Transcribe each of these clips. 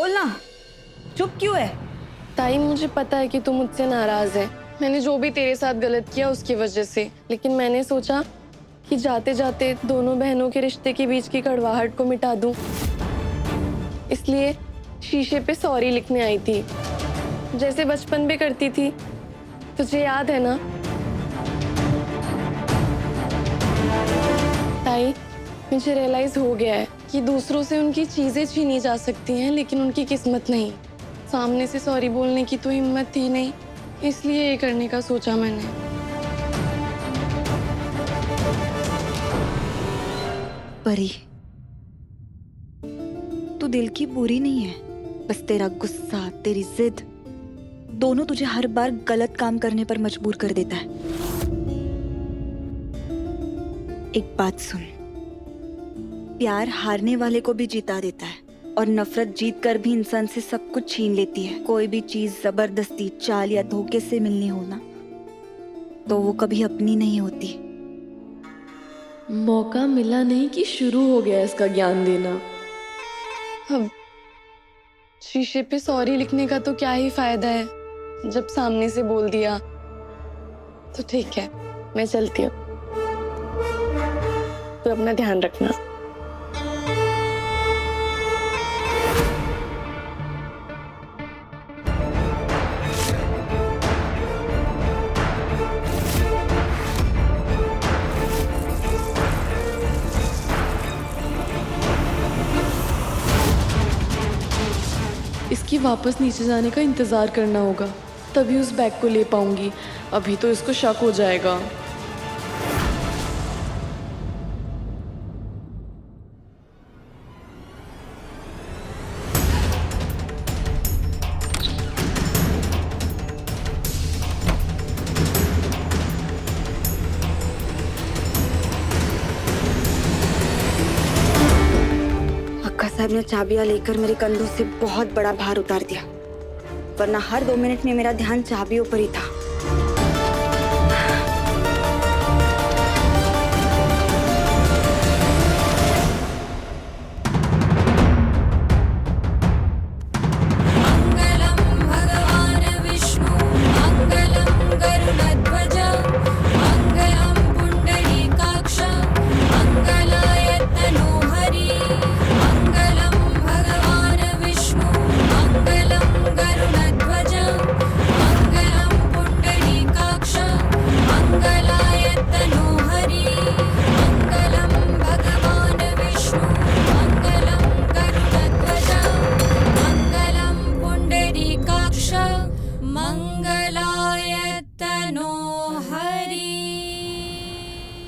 बोलना, चुप क्यों है? ताई, मुझे पता है कि तू मुझसे नाराज है। मैंने जो भी तेरे साथ गलत किया उसकी वजह से, लेकिन मैंने सोचा कि जाते जाते दोनों बहनों के रिश्ते के बीच की कड़वाहट को मिटा दूं। इसलिए शीशे पे सॉरी लिखने आई थी, जैसे बचपन में करती थी। तुझे याद है ना ताई? मुझे रियलाइज हो गया है कि दूसरों से उनकी चीजें छीनी जा सकती हैं, लेकिन उनकी किस्मत नहीं। सामने से सॉरी बोलने की तो हिम्मत थी नहीं, इसलिए ये करने का सोचा मैंने। परी, तू दिल की बुरी नहीं है, बस तेरा गुस्सा, तेरी जिद दोनों तुझे हर बार गलत काम करने पर मजबूर कर देता है। एक बात सुन, प्यार हारने वाले को भी जिता देता है और नफरत जीत कर भी इंसान से सब कुछ छीन लेती है। कोई भी चीज जबरदस्ती, चाल या धोखे से मिलनी हो ना, तो वो कभी अपनी नहीं होती। मौका मिला नहीं कि शुरू हो गया इसका ज्ञान देना। अब शीशे पे सॉरी लिखने का तो क्या ही फायदा है, जब सामने से बोल दिया। तो ठीक है, मैं चलती हूँ। तो अपना ध्यान रखना। इसकी वापस नीचे जाने का इंतजार करना होगा, तभी उस बैग को ले पाऊंगी। अभी तो इसको शक हो जाएगा। अक्का साहब ने चाबियां लेकर मेरे कंधों से बहुत बड़ा भार उतार दिया, वरना हर 2 मिनट में मेरा ध्यान चाबियों पर ही था।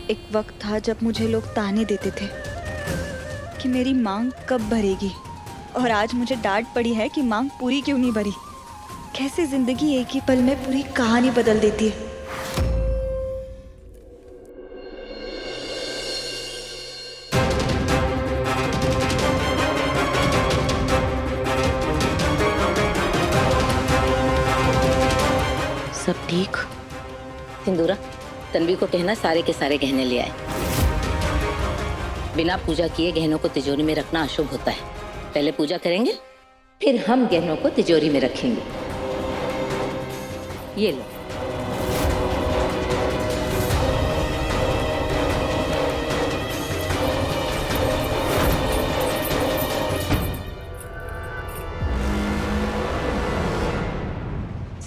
एक वक्त था जब मुझे लोग ताने देते थे कि मेरी मांग कब भरेगी, और आज मुझे डांट पड़ी है कि मांग पूरी क्यों नहीं भरी। कैसे जिंदगी एक ही पल में पूरी कहानी बदल देती है। सब ठीक? सिंदूरा, तन्वी को कहना सारे के सारे गहने ले आए। बिना पूजा किए गहनों को तिजोरी में रखना अशुभ होता है। पहले पूजा करेंगे, फिर हम गहनों को तिजोरी में रखेंगे। ये लो।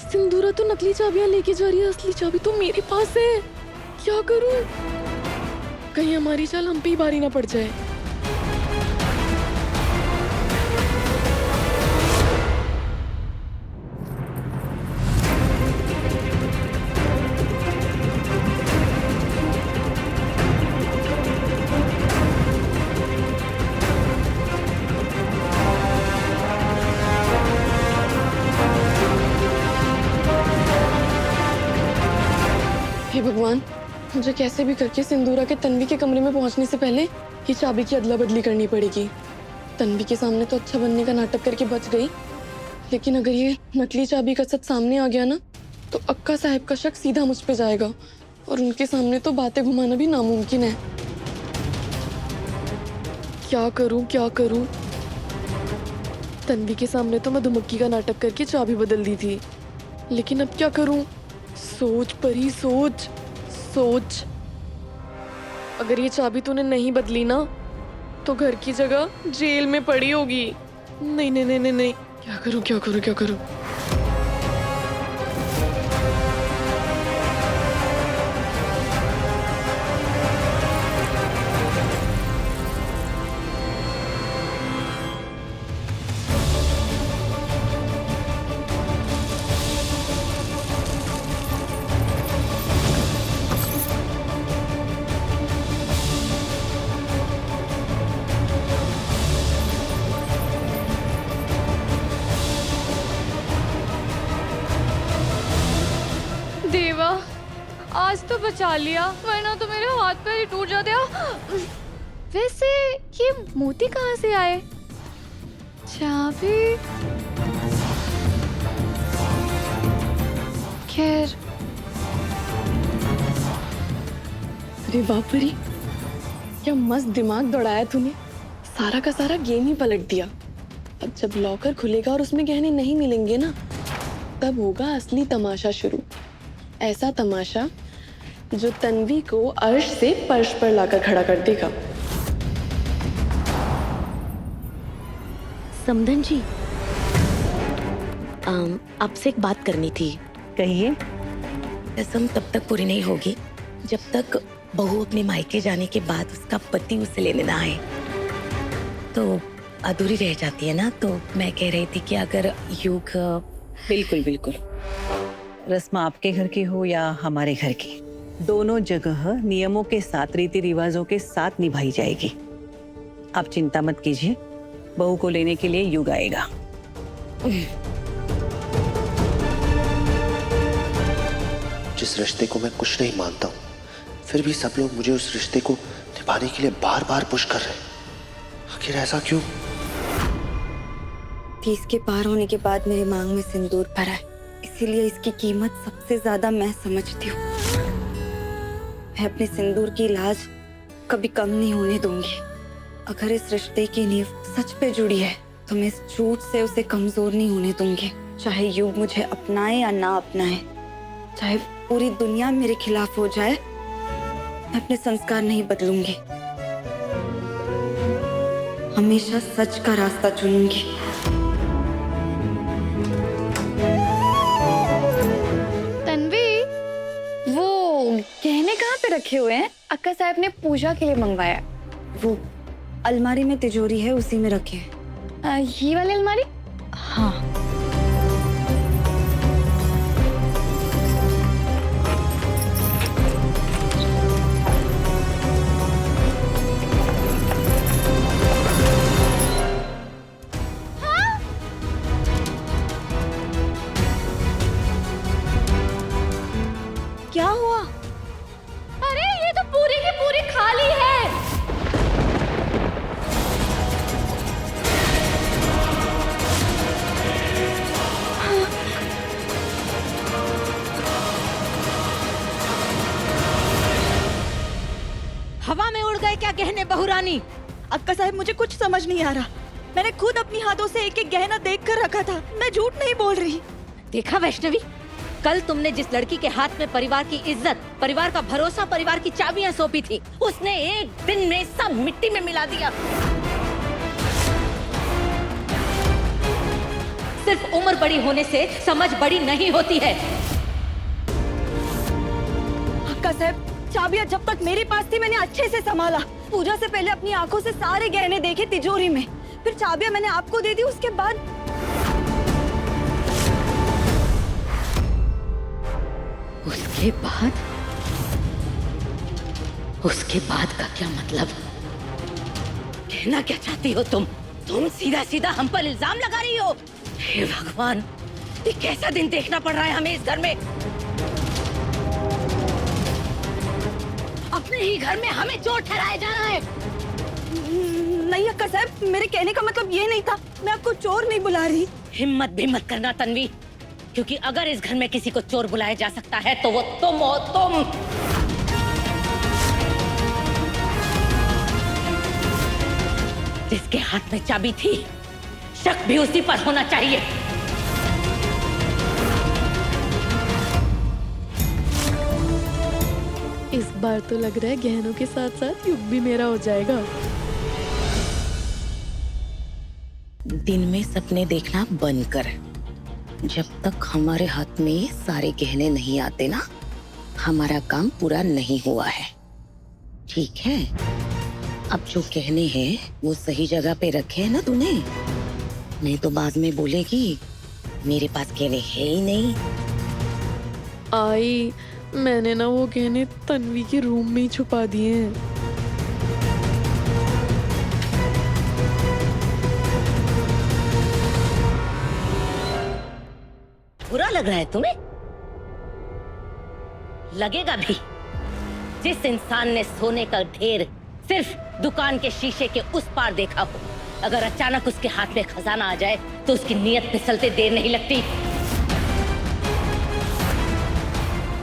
सिंदूरा तो नकली चाबियां लेके जा रही है, असली चाबी तो मेरे पास है। क्या करूं? कहीं हमारी चाल हम पे ही भारी ना पड़ जाए। हे भगवान, मुझे कैसे भी करके सिंदूरा के तन्वी के कमरे में पहुंचने से पहले ये चाबी की अदला बदली करनी पड़ेगी। तन्वी के सामने तो अच्छा बनने का नाटक करके बच गई, लेकिन अगर ये नकली चाबी का सच सामने आ गया ना, तो अक्का साहब का शक सीधा मुझ पे जाएगा और उनके सामने तो बातें घुमाना भी नामुमकिन है। क्या करूं क्या करूं? तन्वी के सामने तो मधुमक्खी का नाटक करके चाबी बदल दी थी, लेकिन अब क्या करूं? सोच परी, सोच सोच। अगर ये चाबी तूने नहीं बदली ना तो घर की जगह जेल में पड़ी होगी। नहीं नहीं नहीं नहीं नहीं, क्या करूं क्या करूं क्या करूं? देवा, आज तो बचा लिया, वरना तो मेरे हाथ पैर ही टूट जाते। वैसे ये मोती कहाँ से आए? चाबी? खैर, अरे बाप रे, क्या मस्त दिमाग दौड़ाया तूने। सारा का सारा गेम ही पलट दिया। अब जब लॉकर खुलेगा और उसमें गहने नहीं मिलेंगे ना, तब होगा असली तमाशा शुरू। ऐसा तमाशा जो तन्वी को अर्श से फर्श पर लाकर खड़ा कर देगा। समधन जी, आपसे एक बात करनी थी। कहिए। कसम तब तक पूरी नहीं होगी जब तक बहू अपने मायके जाने के बाद उसका पति उसे लेने ना आए, तो अधूरी रह जाती है ना। तो मैं कह रही थी कि अगर युग बिल्कुल बिल्कुल, रस्म आपके घर की हो या हमारे घर की, दोनों जगह नियमों के साथ, रीति रिवाजों के साथ निभाई जाएगी। आप चिंता मत कीजिए, बहू को लेने के लिए युग आएगा। जिस रिश्ते को मैं कुछ नहीं मानता हूँ, फिर भी सब लोग मुझे उस रिश्ते को निभाने के लिए बार बार पुश कर रहे हैं। आखिर ऐसा क्यों? 30 के पार होने के बाद मेरे मांग में सिंदूर भरा है, इसीलिए इसकी कीमत सबसे ज्यादा मैं समझती हूँ। मैं अपने सिंदूर की लाज कभी कम नहीं होने दूंगी। अगर इस रिश्ते की नींव सच पे जुड़ी है तो मैं इस झूठ से उसे कमजोर नहीं होने दूंगी। चाहे युग मुझे अपनाए या ना अपनाए, चाहे पूरी दुनिया मेरे खिलाफ हो जाए, मैं अपने संस्कार नहीं बदलूंगी। हमेशा सच का रास्ता चुनूंगी। तन्वी, वो गहने कहाँ पे रखे हुए हैं? अक्का साहब ने पूजा के लिए मंगवाया। वो अलमारी में तिजोरी है, उसी में रखे हैं। ये वाली अलमारी? हाँ। क्या हुआ? अरे ये तो पूरी की पूरी खाली है। हवा में उड़ गए क्या गहने बहुरानी? अक्का साहब, मुझे कुछ समझ नहीं आ रहा। मैंने खुद अपनी हाथों से एक एक गहना देख कर रखा था। मैं झूठ नहीं बोल रही। देखा वैष्णवी, कल तुमने जिस लड़की के हाथ में परिवार की इज्जत, परिवार का भरोसा, परिवार की चाबियां सौंपी थी, उसने एक दिन में सब मिट्टी में मिला दिया। सिर्फ उम्र बड़ी होने से समझ बड़ी नहीं होती है। अक्का साहब, चाबियां जब तक मेरे पास थी मैंने अच्छे से संभाला। पूजा से पहले अपनी आंखों से सारे गहने देखे तिजोरी में, फिर चाबियां मैंने आपको दे दी। उसके बाद उसके बाद का क्या मतलब? कहना क्या चाहती हो तुम? तुम सीधा सीधा हम पर इल्जाम लगा रही हो। हे भगवान, ये कैसा दिन देखना पड़ रहा है हमें इस घर में। अपने ही घर में हमें चोर ठहराया जा रहा है। नहीं अक्का साहब, मेरे कहने का मतलब ये नहीं था। मैं आपको चोर नहीं बुला रही। हिम्मत भी मत करना तन्वी, क्योंकि अगर इस घर में किसी को चोर बुलाया जा सकता है तो वो तुम हो। तुम जिसके हाथ में चाबी थी, शक भी उसी पर होना चाहिए। इस बार तो लग रहा है गहनों के साथ साथ युग भी मेरा हो जाएगा। दिन में सपने देखना बंद कर। जब तक हमारे हाथ में ये सारे गहने नहीं आते ना, हमारा काम पूरा नहीं हुआ है, ठीक है? अब जो गहने हैं वो सही जगह पे रखे हैं ना तूने? नहीं तो बाद में बोलेगी मेरे पास गहने है ही नहीं। आई, मैंने ना वो गहने तन्वी के रूम में ही छुपा दिए हैं। बुरा लग रहा है तुम्हें? लगेगा भी। जिस इंसान ने सोने का ढेर सिर्फ दुकान के शीशे के उस पार देखा हो, अगर अचानक उसके हाथ में खजाना आ जाए तो उसकी नीयत फिसलते देर नहीं लगती।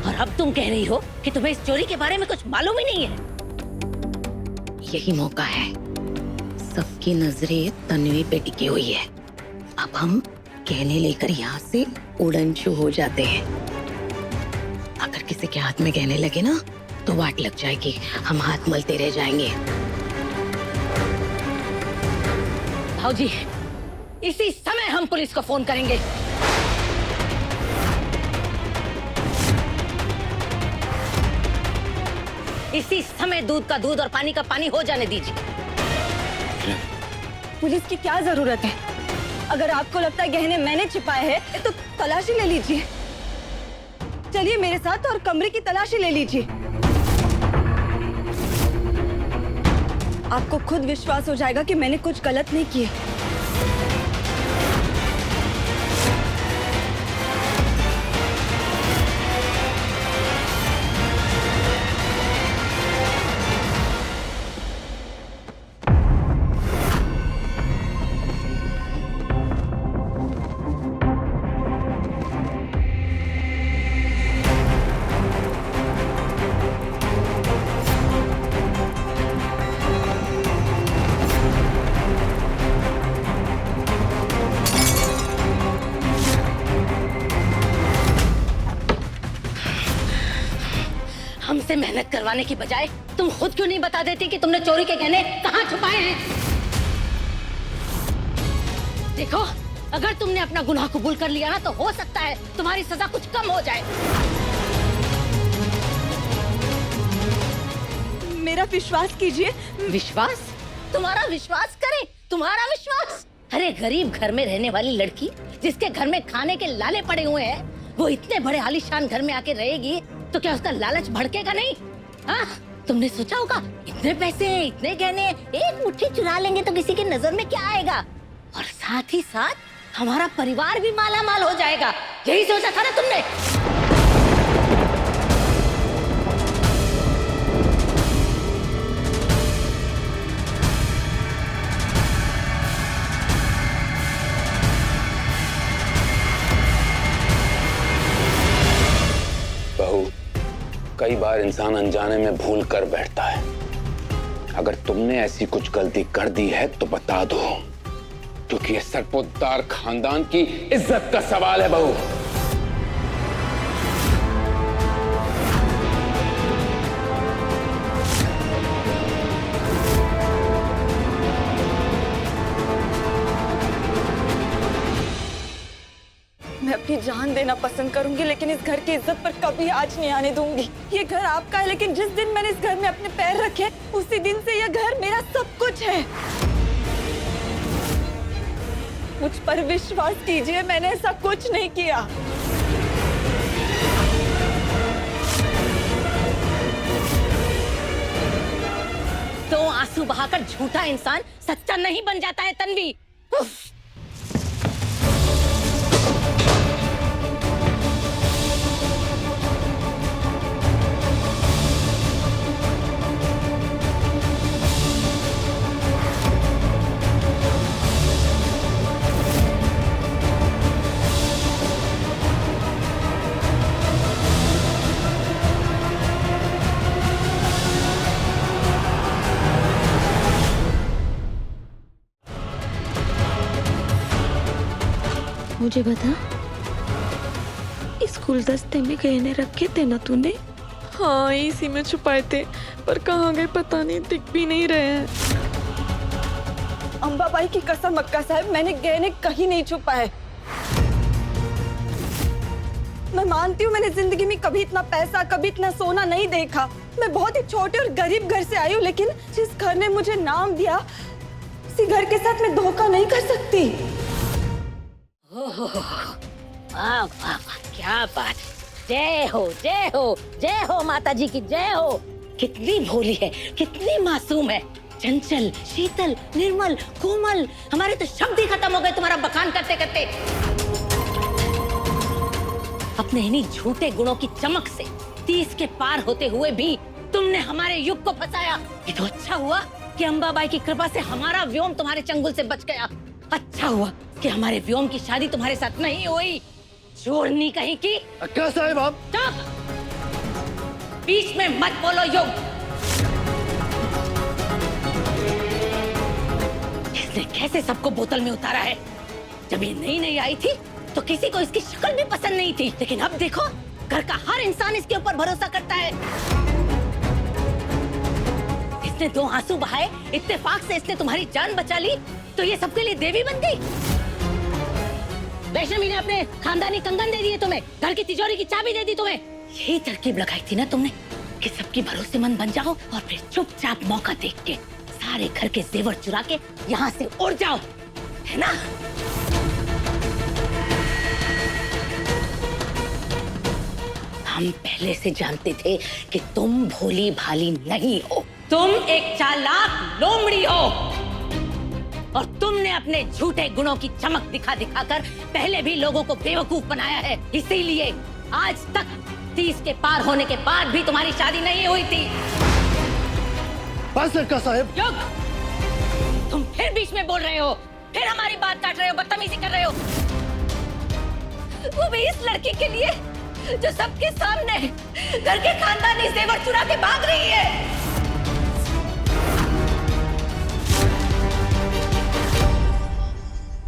और अब तुम कह रही हो कि तुम्हें इस चोरी के बारे में कुछ मालूम ही नहीं है। यही मौका है। सबकी नजरें तन्वी पे टिकी हुई है। अब हम गहने लेकर यहाँ से उड़नछू हो जाते हैं। अगर किसी के हाथ में गहने लगे ना तो वाट लग जाएगी, हम हाथ मलते रह जाएंगे। भाऊजी, इसी समय हम पुलिस को फोन करेंगे। इसी समय दूध का दूध और पानी का पानी हो जाने दीजिए। पुलिस की क्या जरूरत है? अगर आपको लगता है गहने मैंने छिपाए हैं तो तलाशी ले लीजिए। चलिए मेरे साथ और कमरे की तलाशी ले लीजिए। आपको खुद विश्वास हो जाएगा कि मैंने कुछ गलत नहीं किया। हमसे मेहनत करवाने की बजाय तुम खुद क्यों नहीं बता देती कि तुमने चोरी के गहने कहाँ छुपाए हैं? देखो, अगर तुमने अपना गुनाह कबूल कर लिया ना तो हो सकता है तुम्हारी सजा कुछ कम हो जाए। मेरा विश्वास कीजिए। विश्वास? तुम्हारा विश्वास करे? तुम्हारा विश्वास? अरे गरीब घर में रहने वाली लड़की जिसके घर में खाने के लाले पड़े हुए हैं, वो इतने बड़े आलीशान घर में आके रहेगी तो क्या उसका लालच भड़केगा नहीं? हाँ? तुमने सोचा होगा इतने पैसे, इतने गहने, एक मुट्ठी चुरा लेंगे तो किसी की नजर में क्या आएगा? और साथ ही साथ हमारा परिवार भी माला माल हो जाएगा। यही सोचा था ना तुमने? बहू, कई बार इंसान अनजाने में भूल कर बैठता है। अगर तुमने ऐसी कुछ गलती कर दी है तो बता दो, क्योंकि ये सरपोतदार खानदान की इज्जत का सवाल है बहू। मैं अपनी जान देना पसंद करूंगी, लेकिन इस घर की इज्जत पर कभी आज नहीं आने दूंगी। ये घर आपका है, लेकिन जिस दिन मैंने इस घर में अपने पैर रखे उसी दिन से यह घर मेरा सब कुछ है। मुझ पर विश्वास कीजिए, मैंने ऐसा कुछ नहीं किया। तो आंसू बहाकर झूठा इंसान सच्चा नहीं बन जाता है तन्वी। उफ। मुझे बता, इस गुलदस्ते में गहने रखे थे ना तूने? हाँ, इसी में छुपाए थे, पर कहाँ गए पता नहीं, दिख भी नहीं रहे हैं। अंबाबाई की कसम अक्का साहब, मैंने गहने कहीं नहीं छुपाए। मैं मानती हूँ मैंने जिंदगी में कभी इतना पैसा, कभी इतना सोना नहीं देखा। मैं बहुत ही छोटे और गरीब घर से आई हूँ, लेकिन जिस घर ने मुझे नाम दिया, उसी घर के साथ मैं धोखा नहीं कर सकती। वाह वाह वाह, क्या बात। जय हो जय हो जय हो, माता जी की जय हो। कितनी भोली है, कितनी मासूम है, चंचल, शीतल, निर्मल, कोमल। हमारे तो शब्द ही खत्म हो गए तुम्हारा बखान करते करते। अपने इन्हीं झूठे गुणों की चमक से 30 के पार होते हुए भी तुमने हमारे युग को फंसाया। ये तो अच्छा हुआ कि अंबाबाई की कृपा से हमारा व्योम तुम्हारे चंगुल से बच गया। अच्छा हुआ कि हमारे व्योम की शादी तुम्हारे साथ नहीं हुई। चोरनी कहीं की। अक्का साहब आप चुप! बीच में मत बोलो युग। इसने कैसे सबको बोतल में उतारा है। जब ये नई नई आई थी तो किसी को इसकी शक्ल भी पसंद नहीं थी, लेकिन अब देखो घर का हर इंसान इसके ऊपर भरोसा करता है। इसने 2 आंसू बहाए, इत्तेफाक से इसने तुम्हारी जान बचा ली, तो ये सबके लिए देवी बन गई। वैष्णवी ने अपने खानदानी कंगन दे दिए तुम्हें, घर की तिजोरी की चाबी दे दी तुम्हें। यही तरकीब लगाई थी ना तुमने कि सबकी भरोसेमंद बन जाओ और फिर चुपचाप मौका देख के सारे घर के जेवर चुरा के यहाँ से उड़ जाओ, है ना? हम पहले से जानते थे कि तुम भोली भाली नहीं हो, तुम एक चालाक लोमड़ी हो। और तुमने अपने झूठे गुणों की चमक दिखा दिखाकर पहले भी लोगों को बेवकूफ बनाया है। इसीलिए आज तक 30 के पार होने के बाद भी तुम्हारी शादी नहीं हुई थी। बस अक्का साहब। युग, तुम फिर बीच में बोल रहे हो, फिर हमारी बात काट रहे हो, बदतमीजी कर रहे हो। वो भी इस लड़की के लिए जो सबके सामने घर के खानदानी जेवर चुरा के भाग रही है।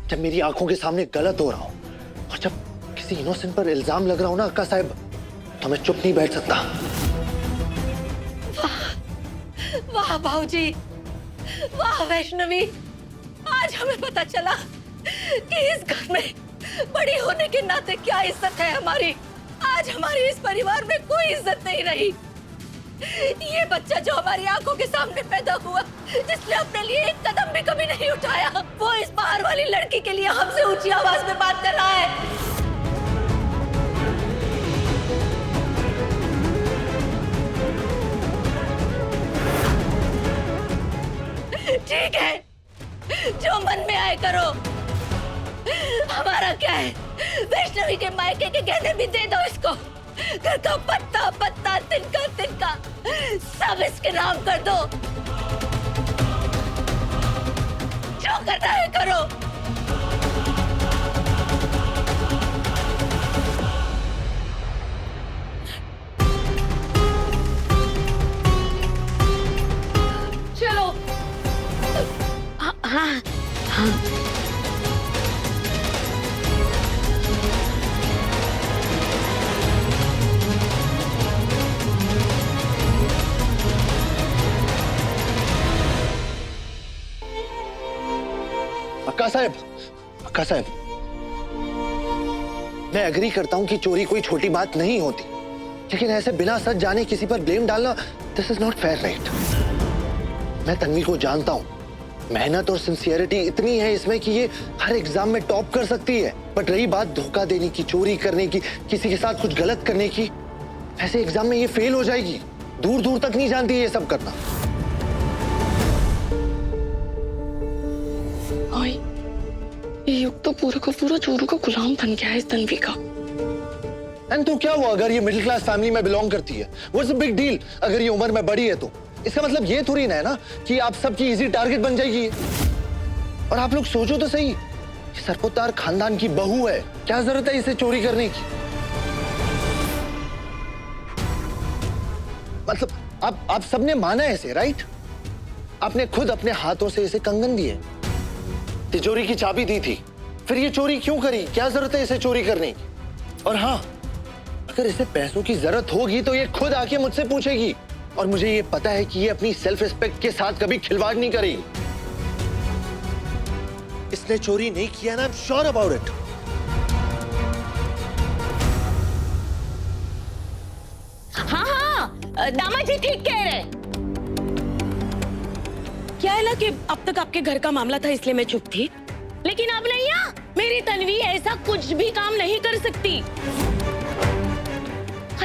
जब मेरी आंखों के सामने गलत हो रहा हो और जब किसी इनोसेंट पर इल्जाम लग रहा हो ना अक्का साहब, तो मैं चुप नहीं बैठ सकता। वाह भाऊजी, वाह वैष्णवी, आज हमें पता चला कि इस घर में बड़ी होने के नाते क्या इज्जत है हमारी। आज हमारी इस परिवार में कोई इज्जत नहीं रही। ये बच्चा जो हमारी आंखों के सामने पैदा हुआ, जिसने अपने लिए एक कदम भी कभी नहीं उठाया, वो इस बाहर वाली लड़की के लिए हमसे ऊंची आवाज में बात कर रहा है। ठीक है, जो मन में आए करो। हमारा क्या है, वैष्णवी के मायके के गहने भी दे दो इसको। घर का पत्ता पत्ता, तिनका तिनका सब इसके नाम कर दो। जो करना है करो। चलो। हाँ हाँ। अक्का साहब, अक्का साहब, मैं एग्री करता हूं कि चोरी कोई छोटी बात नहीं होती, लेकिन ऐसे बिना सच जाने किसी पर ब्लेम डालना, this is not fair, right? मैं तन्वी को जानता हूं, मेहनत और सिंसियरिटी इतनी है इसमें कि ये हर एग्जाम में टॉप कर सकती है। बट रही बात धोखा देने की, चोरी करने की, किसी के साथ कुछ गलत करने की, ऐसे एग्जाम में ये फेल हो जाएगी। दूर दूर तक नहीं जानती ये सब करना। ये युग तो पूरा का पूरा चोरों का गुलाम बन गया है इस तन्वी का। एंड तो क्या हुआ अगर ये मिडिल क्लास फैमिली में बिलोंग करती है? व्हाट्स द बिग डील अगर ये उम्र में बड़ी है तो? इसका मतलब ये थोड़ी ना है ना कि आप सबकी इजी टारगेट बन जाएगी। और आप लोग सोचो तो सही, ये सरपोतार खानदान की बहू है, क्या जरूरत है इसे चोरी करने की? मतलब आप सबने माना है इसे, राइट? आपने खुद अपने हाथों से इसे कंगन दिए, तिजोरी की चाबी दी थी, फिर ये चोरी क्यों करी? क्या जरूरत है इसे चोरी करने की? और हाँ, अगर इसे पैसों की जरूरत होगी तो ये खुद आके मुझसे पूछेगी, और मुझे ये पता है कि ये अपनी सेल्फ रिस्पेक्ट के साथ कभी खिलवाड़ नहीं करेगी। इसने चोरी नहीं किया ना, I am sure about it. हाँ, दामाद जी ठीक कह रहे। क्या है ना कि अब तक आपके घर का मामला था इसलिए मैं चुप थी, लेकिन अब नहीं। मेरी तन्वी ऐसा कुछ भी काम नहीं कर सकती।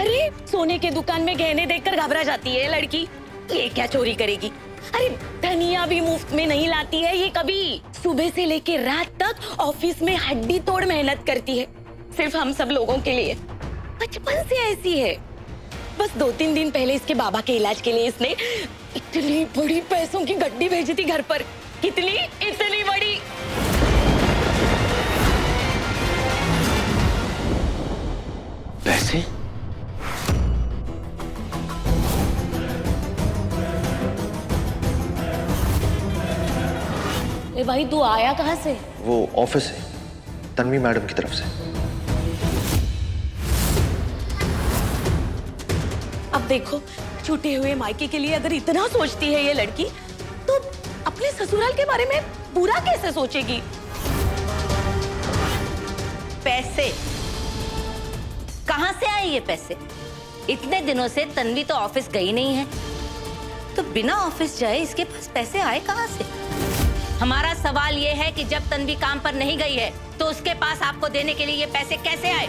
अरे सोने के दुकान में गहने देखकर घबरा जाती है लड़की, ये क्या चोरी करेगी? अरे धनिया भी मुफ्त में नहीं लाती है ये कभी। सुबह से लेके रात तक ऑफिस में हड्डी तोड़ मेहनत करती है, सिर्फ हम सब लोगों के लिए। बचपन से ऐसी है। बस 2-3 दिन पहले इसके बाबा के इलाज के लिए इसने इतनी बड़ी पैसों की गड्डी भेजी थी घर पर। कितनी? इतनी बड़ी। पैसे? ए भाई तू आया कहाँ से? वो ऑफिस से, तन्वी मैडम की तरफ से। अब देखो, छूटे हुए मायके के लिए अगर इतना सोचती है ये लड़की, तो अपने ससुराल के बारे में बुरा कैसे सोचेगी? पैसे कहाँ से आए ये पैसे? इतने दिनों से तन्वी तो ऑफिस गई नहीं है, तो बिना ऑफिस जाए इसके पास पैसे आए कहाँ से? हमारा सवाल ये है कि जब तन्वी काम पर नहीं गई है तो उसके पास आपको देने के लिए ये पैसे कैसे आए?